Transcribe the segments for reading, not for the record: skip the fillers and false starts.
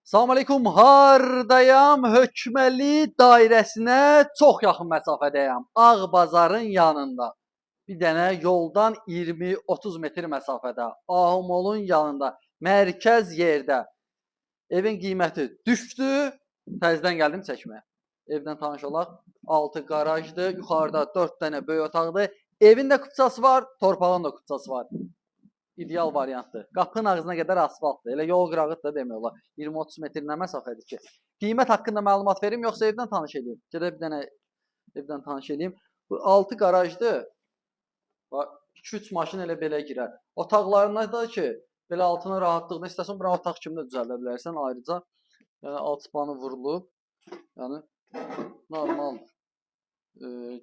Salam aleykum, hardayam? Hökməli dairəsinə çox yaxın məsafədəyəm. Ağbazarın yanında. Bir dənə yoldan 20-30 metr məsafədə. Ahumolun yanında, mərkəz yerdə. Evin qiyməti düşdü. Təzədən gəldim çəkməyə. Evdən tanış olaq. 6 qarajdır. Yuxarıda 4 dənə böyük otaqdır. Evin də kupçası var, torpağın da kupçası var. İdeal variantdır. Qapının ağzına qədər asfaltdır. Elə yol qırağı da demək olar. 20-30 metr nə məsafədir ki? Qiymət haqqında məlumat verim, yoxsa evdən tanış edeyim? Gedək bir dənə evdən tanış edeyim. Bu 6 qarajdır. 2-3 maşın elə belə girər. Otaqlarına da ki, belə altına rahatlığını istəsən, bura otaq kimi də düzəldə bilərsən ayrıca. Yəni alçıpanı vurulub. Yəni normaldır.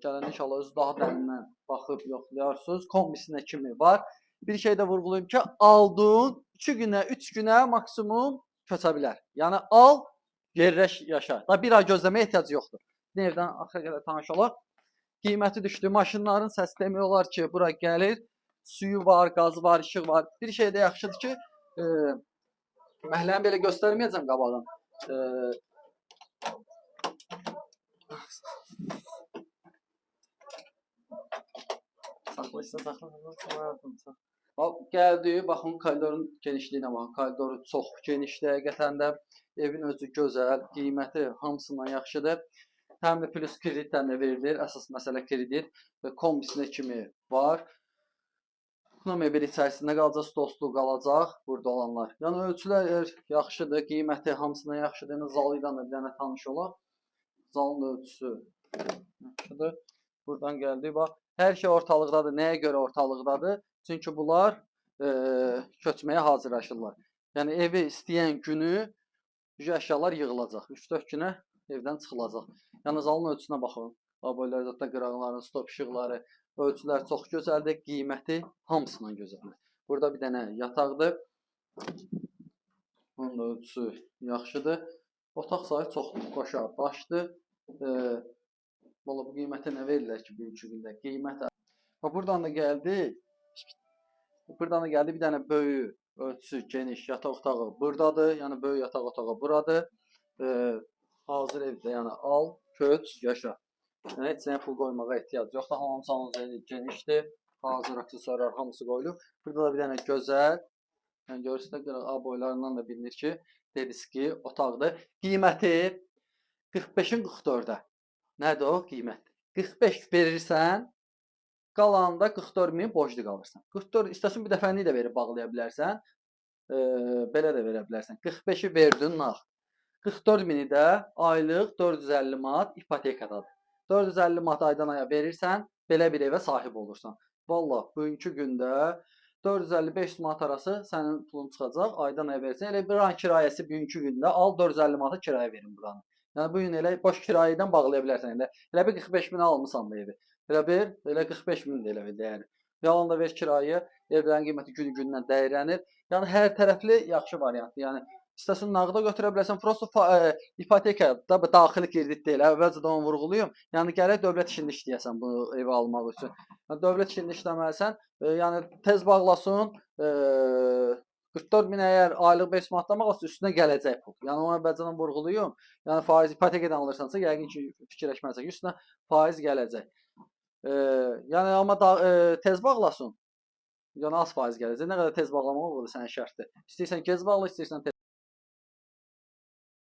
Gələndə inşallah özü daha dərindən baxıb yoxlayarsınız. Kombisinə kimi var. Bir şey də vurğulayım ki, aldığın 2 günə, 3 günə maksimum köçə bilər. Yəni al, yerləş, yaşa. Da bir ay gözləməyə ehtiyac yoxdur. Evdən axıra qədər tanış olaq. Qiyməti düşdü. Maşınların səsi demək olar ki, bura gəlir. Suyu var, qazı var, işıq var. Bir şey də yaxşıdır ki, məhəlləmi belə göstərməyəcəm qabağın. Saxla. Gəldi, baxın koridorun genişliyinə baxın. Koridoru çox genişdir həqiqətən də. Evin özü gözəl, qiyməti hamısından yaxşıdır. Həm də plus kreditdən də verilir. Əsas məsələ kredit və kombisinə kimi var. Buna mebel içərisində qalacaq, stollu qalacaq burada olanlar. Yəni ölçülər yaxşıdır, qiyməti hamısından yaxşıdır. Yəni zalı ilə də bir dənə tanış olaq. Zalın ölçüsü yaxşıdır. Buradan gəldik, bax. Hər şey ortalıqdadır. Nəyə görə ortalıqdadır? Çünki bunlar köçməyə hazırlaşırlar. Yəni evi istəyən günü əşyalar yığılacaq. 3-4 günə evdən çıxılacaq. Yəni zalın ölçüsünə baxın. Böyle da qırağların, stop işıqları, ölçülər çox gözəldir. Qiyməti hamısından gözəldir. Burada bir dənə yataqdır. Onun da ölçüsü yaxşıdır. Otaq sayı çoxdur, qoşa başdır. Valla bu qiymətə nə verirlər ki, bir 2 gündə? Qiymət. Buradan da gəldi. Buradan da gəldi bir dənə böyük, ölçüsü geniş yataq otağı buradadır. Yəni böyük yataq otağı buradır. Hazır evdə, yəni al, köç, yaşa. Yəni heç nəyə pul qoymağa ehtiyac yoxdur. Hamısı genişdir. Hazır aksesuarlar hamısı qoyulub. Burada da bir dənə gözəl. Yəni görürsünüz də A boylarından da bilinir ki, dediski otaqdır. Qiyməti 45-in 44-ə. Nədir o qiymət? 45 verirsən, qalanda 44.000 borclu qalırsan. 44 istəsən bir dəfəlik də verib bağlaya bilərsən. Belə də verə bilərsən. 45-i verdin nağd. 44.000-i də aylıq 450 manat ipotekadadır. 450 manat aydan aya verirsən, belə bir evə sahib olursan. Vallahi bugünkü gündə 450-500 manat arası sənin pulun çıxacaq, aydan aya verirsən. Elə bir an kirayəsi bugünkü gündə al 450 manata kirayə verin buranı. Yəni bu gün elə boş kirayədən bağlaya bilərsən. Elə bir 45.000 almısan bu evi. Elə 45.000 də elə bir dəyəri. Yalan da ver kirayə, evlərin qiyməti günü-gündən dəyərlənir. Yəni hər tərəfli yaxşı variantdır. Yəni istəsən nağda götürə bilərsən, prosto ipoteka da daxili kredit deyil. Əvvəlcədən onu vurğulayım. Yəni gərək dövlət işində işləyəsən bu evi almaq üçün. Yəni dövlət işində işləməlisən, yəni tez bağlasın. 44.000 əgər aylıq 5 manatlamaq üstünə gələcək pul. Yəni onu əvvəlcədən vurğulayım. Yəni faiz ipotekadan alırsansa, yəqin ki fikirləşməlisən ki, üstünə faiz gələcək. Yəni amma tez bağlasın. Yəni az faiz gələcək. Nə qədər tez bağlamaq olur sənin şərtdir. İstəyirsən gec bağla, istəyirsən tez